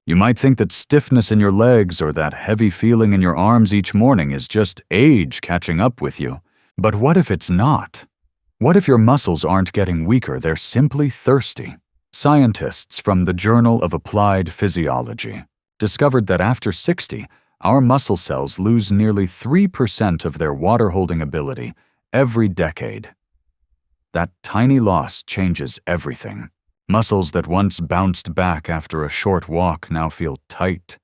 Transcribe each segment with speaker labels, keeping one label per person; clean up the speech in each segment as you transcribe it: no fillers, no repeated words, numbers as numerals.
Speaker 1: You might think that stiffness in your legs or that heavy feeling in your arms each morning is just age catching up with you. But what if it's not? What if your muscles aren't getting weaker, they're simply thirsty? Scientists from the Journal of Applied Physiology discovered that after 60, our muscle cells lose nearly 3% of their water-holding ability every decade. That tiny loss changes everything. Muscles that once bounced back after a short walk now feel tight,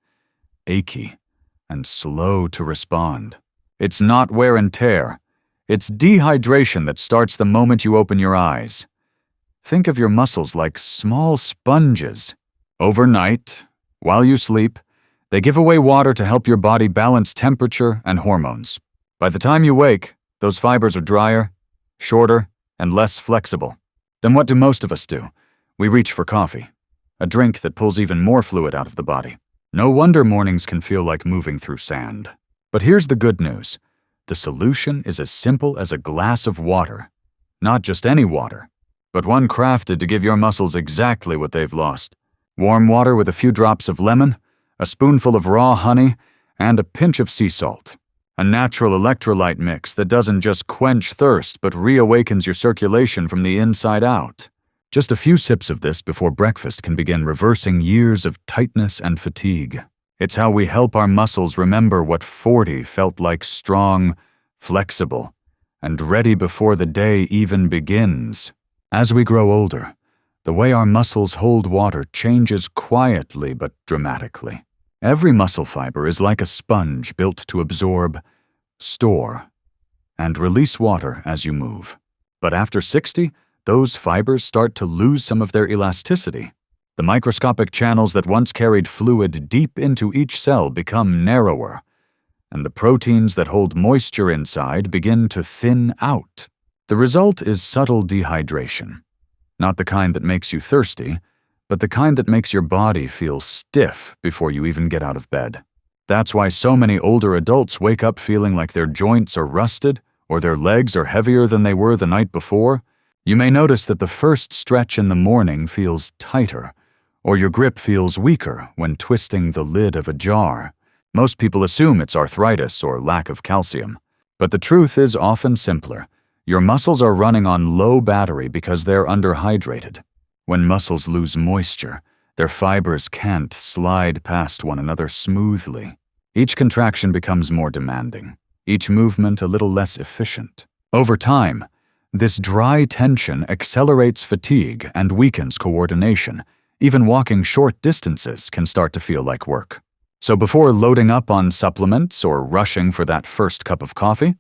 Speaker 1: achy, and slow to respond. It's not wear and tear. It's dehydration that starts the moment you open your eyes. Think of your muscles like small sponges. Overnight, while you sleep, they give away water to help your body balance temperature and hormones. By the time you wake, those fibers are drier, shorter, and less flexible. Then what do most of us do? We reach for coffee, a drink that pulls even more fluid out of the body. No wonder mornings can feel like moving through sand. But here's the good news. The solution is as simple as a glass of water. Not just any water, but one crafted to give your muscles exactly what they've lost. Warm water with a few drops of lemon, a spoonful of raw honey, and a pinch of sea salt. A natural electrolyte mix that doesn't just quench thirst but reawakens your circulation from the inside out. Just a few sips of this before breakfast can begin reversing years of tightness and fatigue. It's how we help our muscles remember what 40 felt like: strong, flexible, and ready before the day even begins. As we grow older, the way our muscles hold water changes quietly but dramatically. Every muscle fiber is like a sponge built to absorb, store, and release water as you move. But after 60, those fibers start to lose some of their elasticity. The microscopic channels that once carried fluid deep into each cell become narrower, and the proteins that hold moisture inside begin to thin out. The result is subtle dehydration. Not the kind that makes you thirsty, but the kind that makes your body feel stiff before you even get out of bed. That's why so many older adults wake up feeling like their joints are rusted or their legs are heavier than they were the night before. You may notice that the first stretch in the morning feels tighter, or your grip feels weaker when twisting the lid of a jar. Most people assume it's arthritis or lack of calcium, but the truth is often simpler. Your muscles are running on low battery because they're underhydrated. When muscles lose moisture, their fibers can't slide past one another smoothly. Each contraction becomes more demanding, each movement a little less efficient. Over time, this dry tension accelerates fatigue and weakens coordination. Even walking short distances can start to feel like work. So before loading up on supplements or rushing for that first cup of coffee,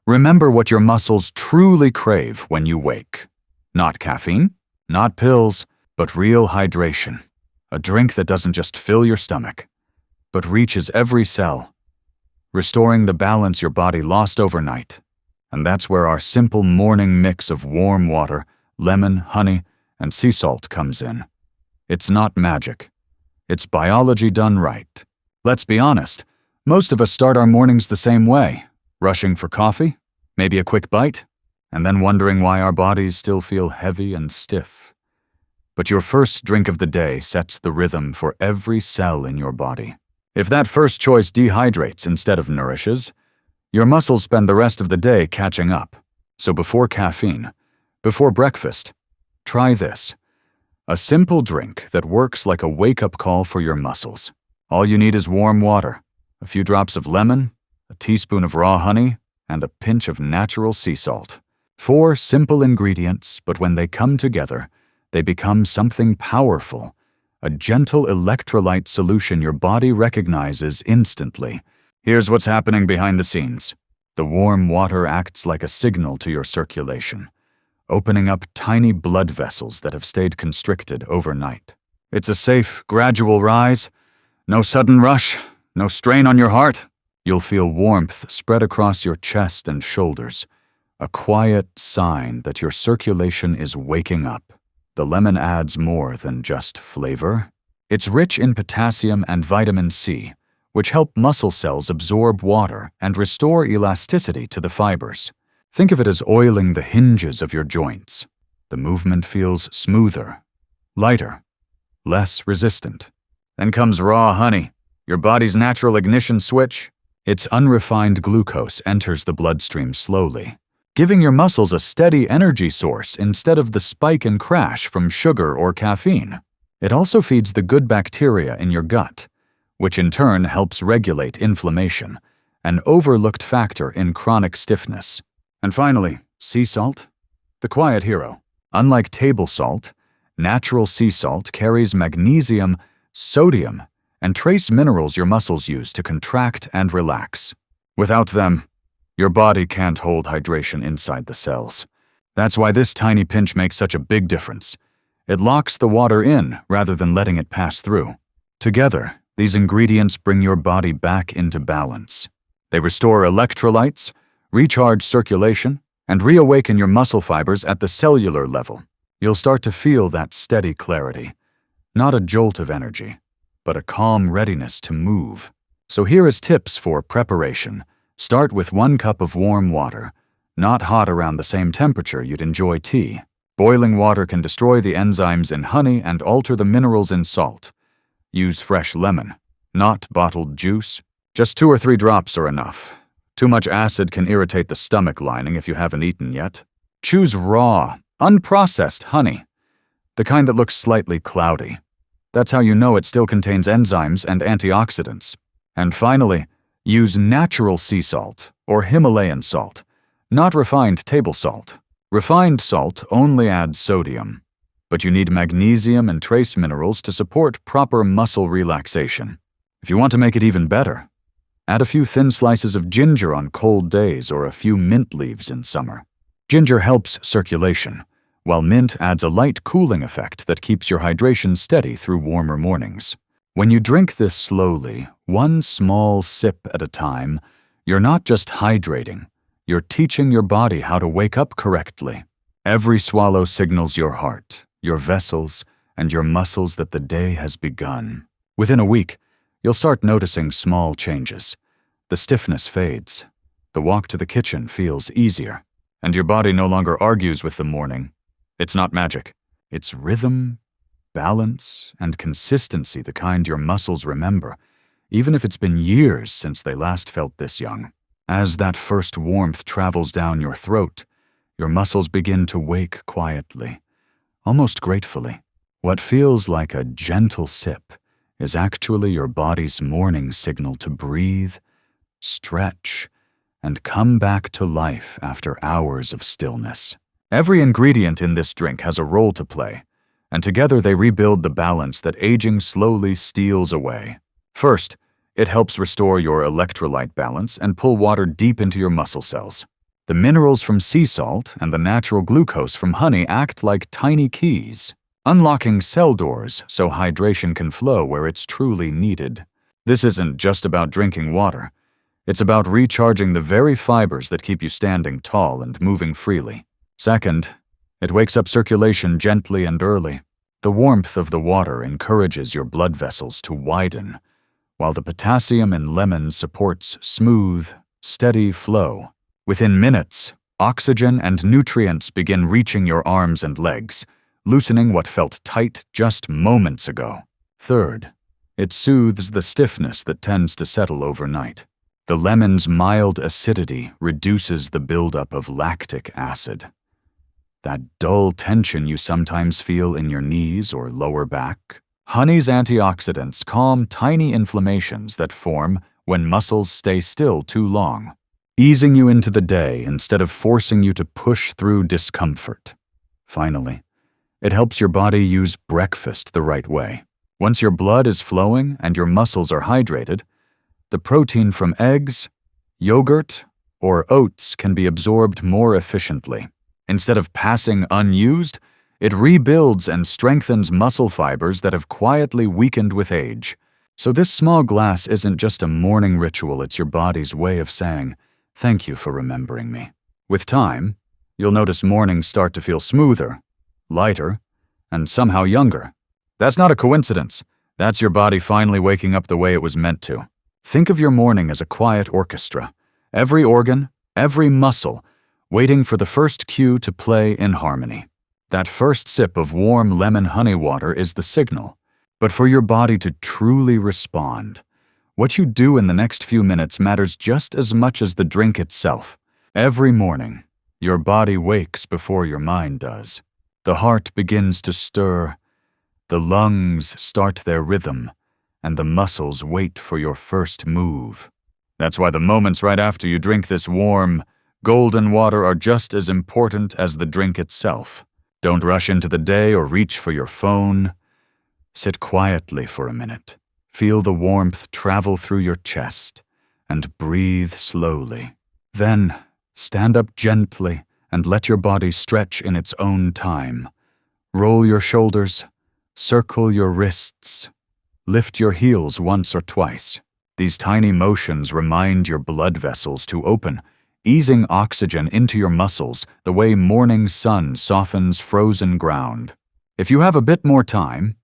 Speaker 1: remember what your muscles truly crave when you wake. Not caffeine, not pills, but real hydration. A drink that doesn't just fill your stomach, but reaches every cell, restoring the balance your body lost overnight. And that's where our simple morning mix of warm water, lemon, honey, and sea salt comes in. It's not magic. It's biology done right. Let's be honest, most of us start our mornings the same way, rushing for coffee, maybe a quick bite, and then wondering why our bodies still feel heavy and stiff. But your first drink of the day sets the rhythm for every cell in your body. If that first choice dehydrates instead of nourishes, your muscles spend the rest of the day catching up. So before caffeine, before breakfast, try this. A simple drink that works like a wake-up call for your muscles. All you need is warm water, a few drops of lemon, a teaspoon of raw honey, and a pinch of natural sea salt. 4 simple ingredients, but when they come together, they become something powerful. A gentle electrolyte solution your body recognizes instantly. Here's what's happening behind the scenes. The warm water acts like a signal to your circulation, opening up tiny blood vessels that have stayed constricted overnight. It's a safe, gradual rise. No sudden rush, no strain on your heart. You'll feel warmth spread across your chest and shoulders, a quiet sign that your circulation is waking up. The lemon adds more than just flavor. It's rich in potassium and vitamin C, which help muscle cells absorb water and restore elasticity to the fibers. Think of it as oiling the hinges of your joints. The movement feels smoother, lighter, less resistant. Then comes raw honey, your body's natural ignition switch. Its unrefined glucose enters the bloodstream slowly, giving your muscles a steady energy source instead of the spike and crash from sugar or caffeine. It also feeds the good bacteria in your gut, which in turn helps regulate inflammation, an overlooked factor in chronic stiffness. And finally, sea salt, the quiet hero. Unlike table salt, natural sea salt carries magnesium, sodium, and trace minerals your muscles use to contract and relax. Without them, your body can't hold hydration inside the cells. That's why this tiny pinch makes such a big difference. It locks the water in rather than letting it pass through. Together, these ingredients bring your body back into balance. They restore electrolytes, recharge circulation, and reawaken your muscle fibers at the cellular level. You'll start to feel that steady clarity, not a jolt of energy, but a calm readiness to move. So here is tips for preparation. Start with 1 cup of warm water, not hot around the same temperature you'd enjoy tea. Boiling water can destroy the enzymes in honey and alter the minerals in salt. Use fresh lemon, not bottled juice. Just 2 or 3 drops are enough. Too much acid can irritate the stomach lining if you haven't eaten yet. Choose raw, unprocessed honey, the kind that looks slightly cloudy. That's how you know it still contains enzymes and antioxidants. And finally, use natural sea salt or Himalayan salt, not refined table salt. Refined salt only adds sodium, but you need magnesium and trace minerals to support proper muscle relaxation. If you want to make it even better, add a few thin slices of ginger on cold days or a few mint leaves in summer. Ginger helps circulation, while mint adds a light cooling effect that keeps your hydration steady through warmer mornings. When you drink this slowly, 1 small sip at a time, you're not just hydrating, you're teaching your body how to wake up correctly. Every swallow signals your heart, your vessels, and your muscles that the day has begun. Within a week, you'll start noticing small changes. The stiffness fades, the walk to the kitchen feels easier, and your body no longer argues with the morning. It's not magic. It's rhythm, balance, and consistency, the kind your muscles remember, even if it's been years since they last felt this young. As that first warmth travels down your throat, your muscles begin to wake quietly, almost gratefully. What feels like a gentle sip is actually your body's morning signal to breathe, stretch, and come back to life after hours of stillness. Every ingredient in this drink has a role to play, and together they rebuild the balance that aging slowly steals away. First, it helps restore your electrolyte balance and pull water deep into your muscle cells. The minerals from sea salt and the natural glucose from honey act like tiny keys, unlocking cell doors so hydration can flow where it's truly needed. This isn't just about drinking water. It's about recharging the very fibers that keep you standing tall and moving freely. Second, it wakes up circulation gently and early. The warmth of the water encourages your blood vessels to widen, while the potassium in lemon supports smooth, steady flow. Within minutes, oxygen and nutrients begin reaching your arms and legs, loosening what felt tight just moments ago. Third, it soothes the stiffness that tends to settle overnight. The lemon's mild acidity reduces the buildup of lactic acid, that dull tension you sometimes feel in your knees or lower back. Honey's antioxidants calm tiny inflammations that form when muscles stay still too long, easing you into the day instead of forcing you to push through discomfort. Finally, it helps your body use breakfast the right way. Once your blood is flowing and your muscles are hydrated, the protein from eggs, yogurt, or oats can be absorbed more efficiently. Instead of passing unused, it rebuilds and strengthens muscle fibers that have quietly weakened with age. So this small glass isn't just a morning ritual, it's your body's way of saying, "Thank you for remembering me." With time, you'll notice mornings start to feel smoother, lighter, and somehow younger. That's not a coincidence. That's your body finally waking up the way it was meant to. Think of your morning as a quiet orchestra, every organ, every muscle, waiting for the first cue to play in harmony. That first sip of warm lemon honey water is the signal. But for your body to truly respond, what you do in the next few minutes matters just as much as the drink itself. Every morning, your body wakes before your mind does. The heart begins to stir, the lungs start their rhythm, and the muscles wait for your first move. That's why the moments right after you drink this warm, golden water are just as important as the drink itself. Don't rush into the day or reach for your phone. Sit quietly for a minute. Feel the warmth travel through your chest and breathe slowly. Then, stand up gently and let your body stretch in its own time. Roll your shoulders, circle your wrists, lift your heels once or twice. These tiny motions remind your blood vessels to open, easing oxygen into your muscles the way morning sun softens frozen ground. If you have a bit more time,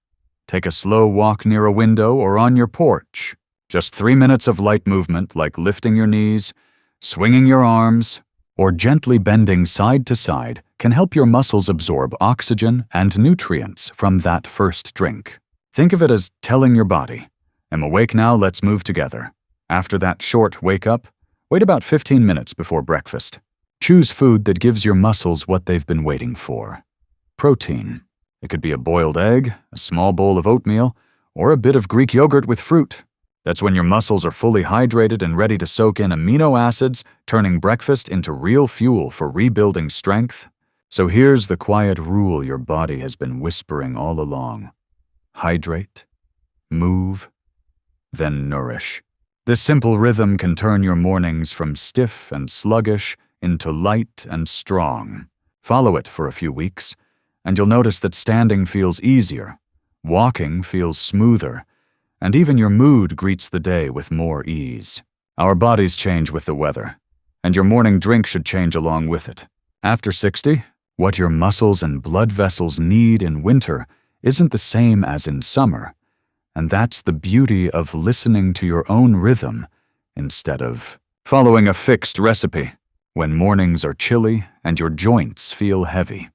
Speaker 1: take a slow walk near a window or on your porch. Just 3 minutes of light movement like lifting your knees, swinging your arms, or gently bending side to side can help your muscles absorb oxygen and nutrients from that first drink. Think of it as telling your body, "I'm awake now, let's move together." After that short wake-up, wait about 15 minutes before breakfast. Choose food that gives your muscles what they've been waiting for. Protein. It could be a boiled egg, a small bowl of oatmeal, or a bit of Greek yogurt with fruit. That's when your muscles are fully hydrated and ready to soak in amino acids, turning breakfast into real fuel for rebuilding strength. So here's the quiet rule your body has been whispering all along. Hydrate, move, then nourish. This simple rhythm can turn your mornings from stiff and sluggish into light and strong. Follow it for a few weeks, and you'll notice that standing feels easier, walking feels smoother, and even your mood greets the day with more ease. Our bodies change with the weather, and your morning drink should change along with it. After 60, what your muscles and blood vessels need in winter isn't the same as in summer, and that's the beauty of listening to your own rhythm instead of following a fixed recipe. When mornings are chilly and your joints feel heavy,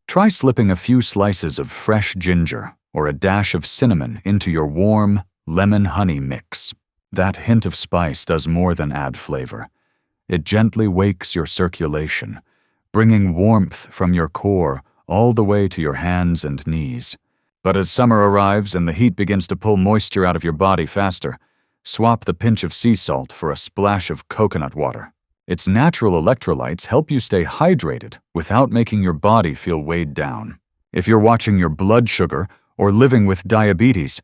Speaker 1: try slipping a few slices of fresh ginger or a dash of cinnamon into your warm, lemon-honey mix. That hint of spice does more than add flavor. It gently wakes your circulation, bringing warmth from your core all the way to your hands and knees. But as summer arrives and the heat begins to pull moisture out of your body faster, swap the pinch of sea salt for a splash of coconut water. Its natural electrolytes help you stay hydrated without making your body feel weighed down. If you're watching your blood sugar or living with diabetes,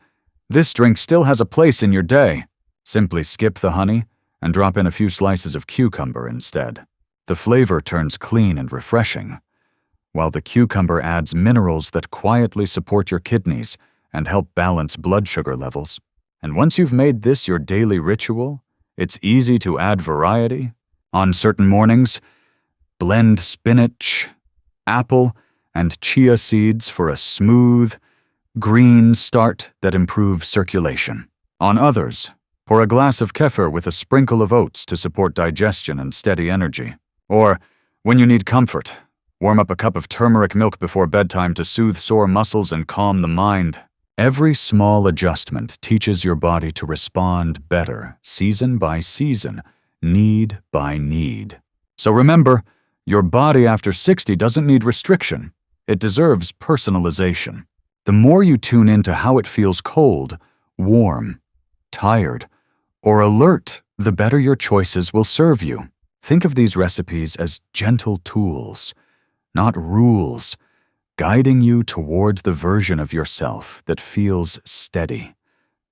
Speaker 1: this drink still has a place in your day. Simply skip the honey and drop in a few slices of cucumber instead. The flavor turns clean and refreshing, while the cucumber adds minerals that quietly support your kidneys and help balance blood sugar levels. And once you've made this your daily ritual, it's easy to add variety. On certain mornings, blend spinach, apple, and chia seeds for a smooth, green start that improves circulation. On others, pour a glass of kefir with a sprinkle of oats to support digestion and steady energy. Or, when you need comfort, warm up a cup of turmeric milk before bedtime to soothe sore muscles and calm the mind. Every small adjustment teaches your body to respond better, season by season, need by need. So remember, your body after 60 doesn't need restriction. It deserves personalization. The more you tune into how it feels cold, warm, tired, or alert, the better your choices will serve you. Think of these recipes as gentle tools, not rules, guiding you towards the version of yourself that feels steady,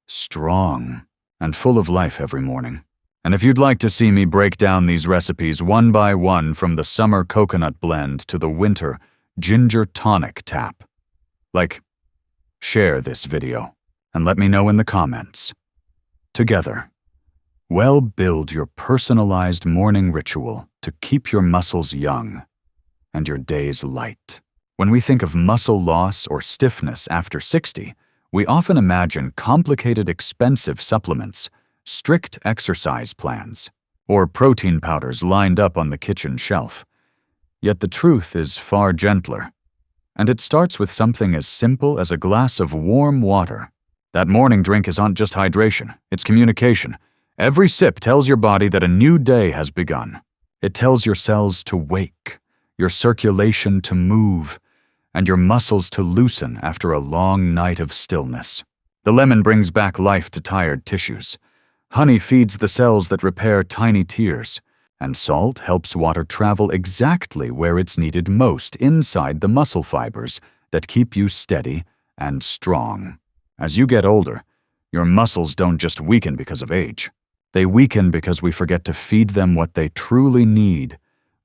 Speaker 1: strong, and full of life every morning. And if you'd like to see me break down these recipes one by one from the summer coconut blend to the winter ginger tonic tap, share this video and let me know in the comments. Together, we'll build your personalized morning ritual to keep your muscles young and your days light. When we think of muscle loss or stiffness after 60, we often imagine complicated, expensive supplements, strict exercise plans, or protein powders lined up on the kitchen shelf. Yet the truth is far gentler, and it starts with something as simple as a glass of warm water That morning drink isn't just hydration, it's communication. Every sip tells your body that a new day has begun. It tells your cells to wake, your circulation to move, and your muscles to loosen after a long night of stillness. The lemon brings back life to tired tissues. Honey feeds the cells that repair tiny tears, and salt helps water travel exactly where it's needed most inside the muscle fibers that keep you steady and strong. As you get older, your muscles don't just weaken because of age. They weaken because we forget to feed them what they truly need: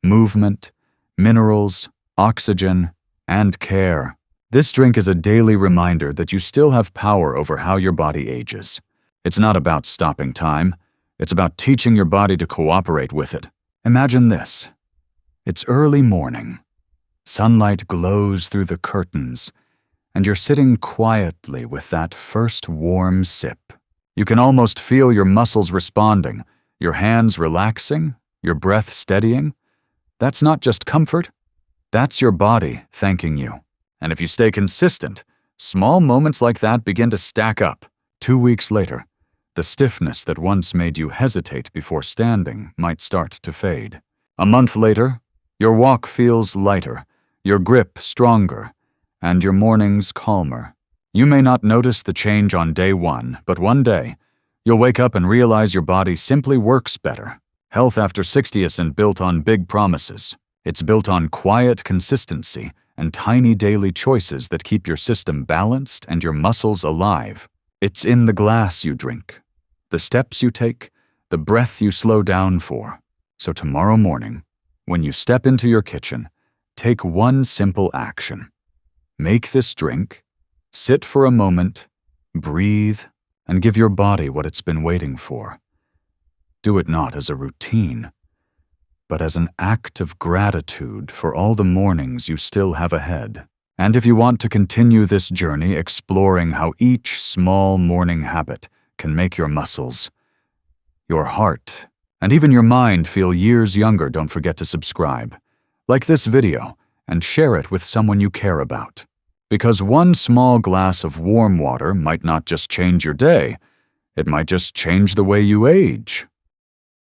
Speaker 1: movement, minerals, oxygen, and care. This drink is a daily reminder that you still have power over how your body ages. It's not about stopping time. It's about teaching your body to cooperate with it. Imagine this. It's early morning. Sunlight glows through the curtains, and you're sitting quietly with that first warm sip. You can almost feel your muscles responding, your hands relaxing, your breath steadying. That's not just comfort. That's your body thanking you. And if you stay consistent, small moments like that begin to stack up. 2 weeks later, the stiffness that once made you hesitate before standing might start to fade. A month later, your walk feels lighter, your grip stronger, and your mornings calmer. You may not notice the change on day one, but one day, you'll wake up and realize your body simply works better. Health after 60 isn't built on big promises. It's built on quiet consistency and tiny daily choices that keep your system balanced and your muscles alive. It's in the glass you drink, the steps you take, the breath you slow down for. So tomorrow morning, when you step into your kitchen, take one simple action. Make this drink, sit for a moment, breathe, and give your body what it's been waiting for. Do it not as a routine, but as an act of gratitude for all the mornings you still have ahead. And if you want to continue this journey exploring how each small morning habit can make your muscles, your heart, and even your mind feel years younger, don't forget to subscribe, like this video, and share it with someone you care about. Because one small glass of warm water might not just change your day, it might just change the way you age.